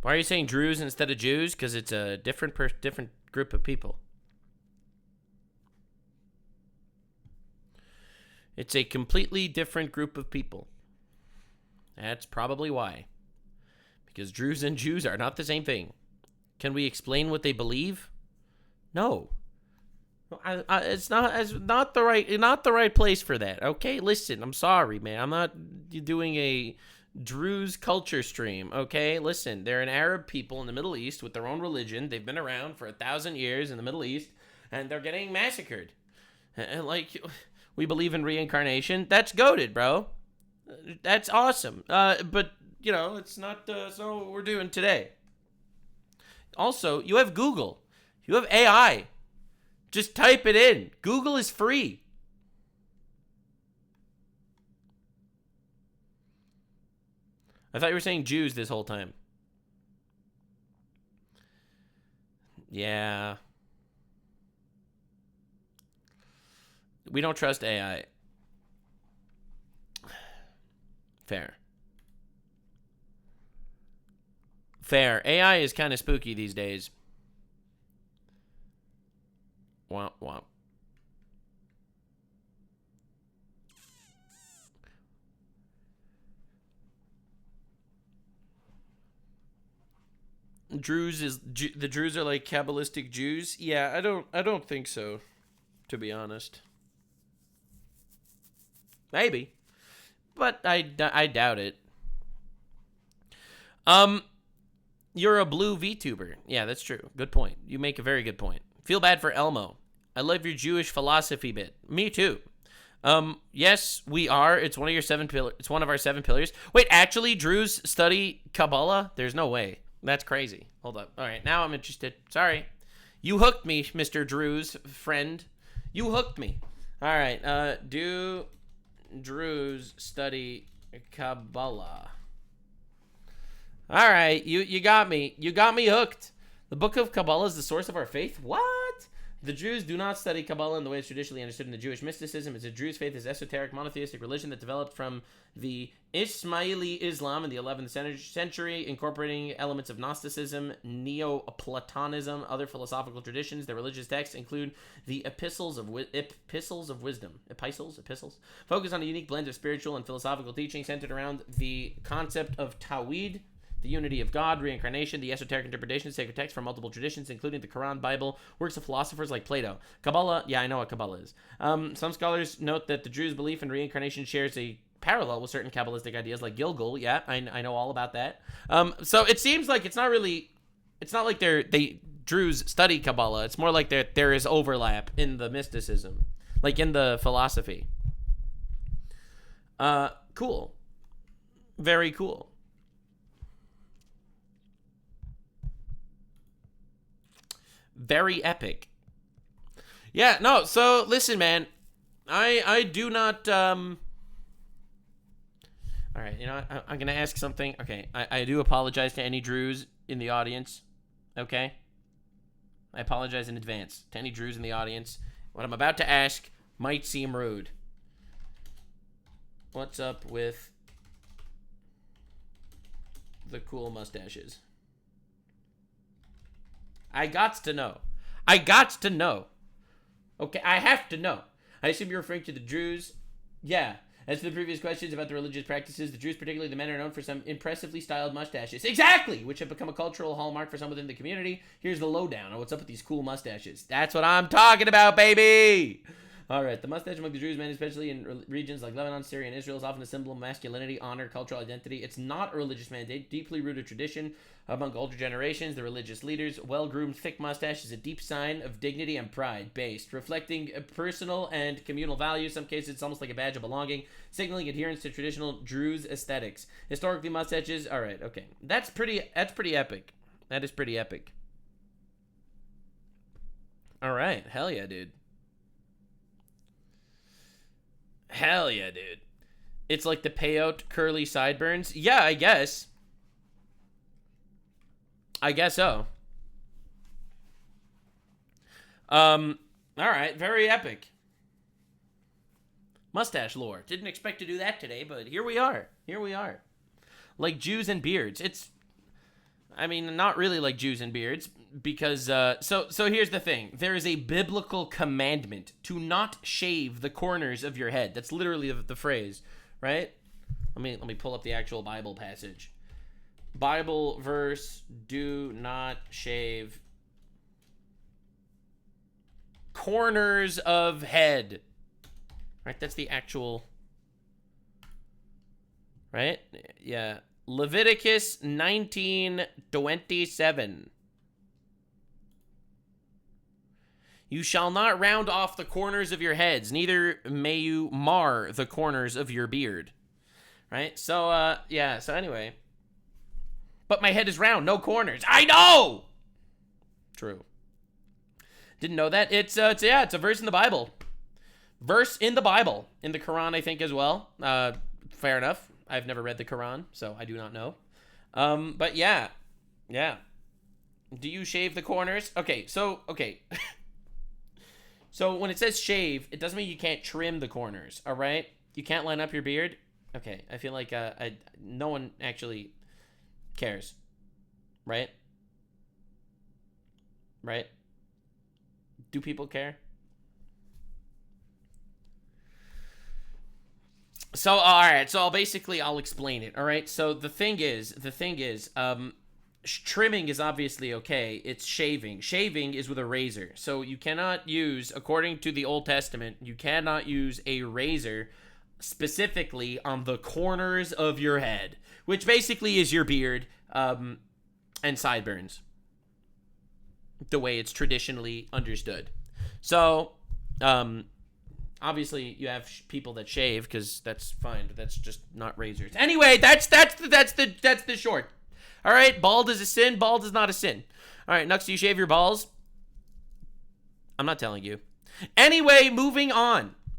Why are you saying Druze instead of Jews? Because it's a different group of people. It's a completely different group of people. That's probably why. Because Druze and Jews are not the same thing. Can we explain what they believe? No. It's not the right place for that. Okay, listen, I'm sorry, man. I'm not doing a Druze culture stream. Okay, listen, they're an Arab people in the Middle East with their own religion. They've been around for 1,000 years in the Middle East, and they're getting massacred. And like, we believe in reincarnation. That's goated, bro. That's awesome. But you know, it's not what we're doing today. Also, you have Google. You have AI. Just type it in. Google is free. I thought you were saying Jews this whole time. Yeah. We don't trust AI. Fair. Fair. AI is kind of spooky these days. Womp womp. The Druze are like Kabbalistic Jews? Yeah, I don't think so, to be honest. Maybe. But I doubt it. You're a blue VTuber. Yeah, that's true. Good point. You make a very good point. Feel bad for Elmo. I love your Jewish philosophy bit. Me too. Yes, we are. It's one of your 7 pillars. It's one of our 7 pillars. Wait, actually, Druze study Kabbalah? There's no way. That's crazy. Hold up. All right, now I'm interested. Sorry. You hooked me, Mr. Druze, friend. You hooked me. All right, do Druze study Kabbalah? All right, you got me. You got me hooked. The Book of Kabbalah is the source of our faith? What? The Druze do not study Kabbalah in the way it's traditionally understood in the Jewish mysticism. It's a Druze faith is esoteric monotheistic religion that developed from the Ismaili Islam in the 11th century, incorporating elements of Gnosticism, Neoplatonism, other philosophical traditions. Their religious texts include the Epistles of Wisdom. Epistles? Focus on a unique blend of spiritual and philosophical teaching centered around the concept of Tawhid, the unity of God, reincarnation, the esoteric interpretation of sacred texts from multiple traditions, including the Quran, Bible, works of philosophers like Plato. Kabbalah, yeah, I know what Kabbalah is. Some scholars note that the Druze belief in reincarnation shares a parallel with certain Kabbalistic ideas like Gilgul. Yeah, I know all about that. So it seems like it's not like they Druze study Kabbalah. It's more like there is overlap in the mysticism, like in the philosophy. Cool. Very cool. Very epic. Yeah, no, so listen, man. I do not all right, you know, I'm gonna ask something. Okay, I do apologize to any Druze in the audience. Okay, I apologize in advance to any Druze in the audience. What I'm about to ask might seem rude. What's up with the cool mustaches? I got to know. Okay, I have to know. I assume you're referring to the Druze. Yeah. As for the previous questions about the religious practices, the Druze, particularly the men, are known for some impressively styled mustaches. Exactly! Which have become a cultural hallmark for some within the community. Here's the lowdown on what's up with these cool mustaches. That's what I'm talking about, baby! Alright, the mustache among the Druze men, especially in regions like Lebanon, Syria, and Israel, is often a symbol of masculinity, honor, cultural identity. It's not a religious mandate, deeply rooted tradition among older generations, the religious leaders. Well-groomed, thick mustache is a deep sign of dignity and pride, based, reflecting personal and communal values. In some cases, it's almost like a badge of belonging, signaling adherence to traditional Druze aesthetics. Historically, mustaches... Alright, okay. That's pretty epic. That is pretty epic. Alright, hell yeah, dude. Hell yeah, dude. It's like the payout curly sideburns. Yeah, I guess. I guess so. Alright, very epic. Mustache lore. Didn't expect to do that today, but here we are. Like Jews and beards. It's... I mean, not really like Jews and beards, because so here's the thing. There is a biblical commandment to not shave the corners of your head. That's literally the phrase, right? Let me pull up the actual Bible passage. Bible verse: do not shave corners of head. Right? That's the actual, right? Yeah. Leviticus 19:27. You shall not round off the corners of your heads, neither may you mar the corners of your beard. Right? So, yeah, so anyway. But my head is round, no corners. I know! True. Didn't know that. It's a verse in the Bible. Verse in the Bible. In the Quran, I think, as well. Fair enough. I've never read the Quran, so I do not know. But yeah. Yeah. Do you shave the corners? Okay. So when it says shave, it doesn't mean you can't trim the corners, all right? You can't line up your beard? Okay. I feel like no one actually cares. Right? Right? Do people care? So, all right. So, I'll explain it. All right. So, the thing is, trimming is obviously okay. It's shaving. Shaving is with a razor. So, you cannot use, according to the Old Testament, you cannot use a razor specifically on the corners of your head, which basically is your beard and sideburns, the way it's traditionally understood. So, obviously, you have people that shave because that's fine, but that's just not razors. Anyway, that's the short. All right, bald is a sin. Bald is not a sin. All right, Nux, do you shave your balls? I'm not telling you. Anyway, moving on.